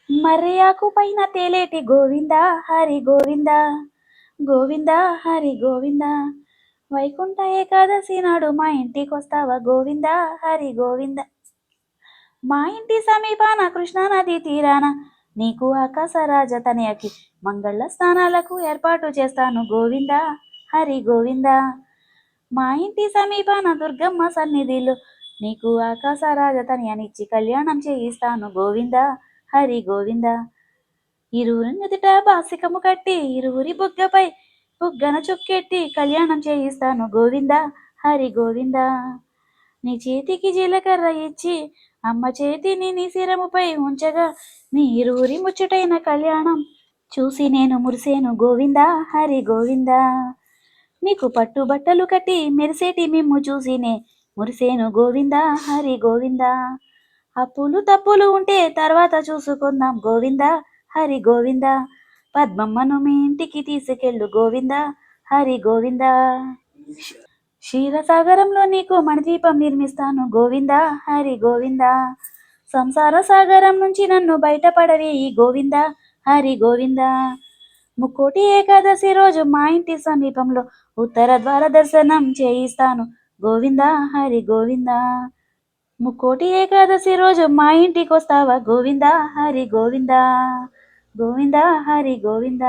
మర్యాకు పైన తేలేటి గోవింద హరి గోవింద గోవింద హరి గోవింద వైకుంఠ ఏకాదశి నాడు మా ఇంటికొస్తావా గోవింద హరి గోవింద మా ఇంటి సమీపాన కృష్ణానది తీరాన నీకు ఆకాశరాజ తనయకి మంగళ స్నానాలకు ఏర్పాటు చేస్తాను గోవింద హరి గోవింద మా ఇంటి సమీపాన దుర్గమ్మ సన్నిధిలో నీకు ఆకాశరాజ తనయనిచ్చి కళ్యాణం చేయిస్తాను గోవింద హరి గోవింద ఇరువురి నుదుట బాసికము కట్టి ఇరువురి బుగ్గపై బుగ్గన చుక్కెట్టి కళ్యాణం చేయిస్తాను గోవింద హరి గోవింద నీ చేతికి జీలకర్ర ఇచ్చి అమ్మ చేతిని నీ శిరముపై ఉంచగా నీ ఇరువురి ముచ్చటైన కళ్యాణం చూసి నేను మురిసేను గోవింద హరి గోవింద నీకు పట్టు బట్టలు కట్టి మెరిసేటి మిమ్ము చూసినే మురిసేను గోవింద హరి గోవింద అప్పులు తప్పులు ఉంటే తర్వాత చూసుకుందాం గోవింద హరి గోవింద పద్మమ్మను మీ ఇంటికి తీసుకెళ్ళు గోవింద హరి గోవింద క్షీరసాగరంలో నీకు మణిదీపం నిర్మిస్తాను గోవింద హరి గోవింద సంసార సాగరం నుంచి నన్ను బయటపడవేయి గోవింద హరి గోవింద ముక్కోటి ఏకాదశి రోజు మా ఇంటి సమీపంలో ఉత్తర ద్వార దర్శనం చేయిస్తాను గోవింద హరి గోవింద ముక్కోటి ఏకాదశి రోజు మా ఇంటికి వస్తావా గోవింద హరి గోవింద గోవింద హరి గోవింద.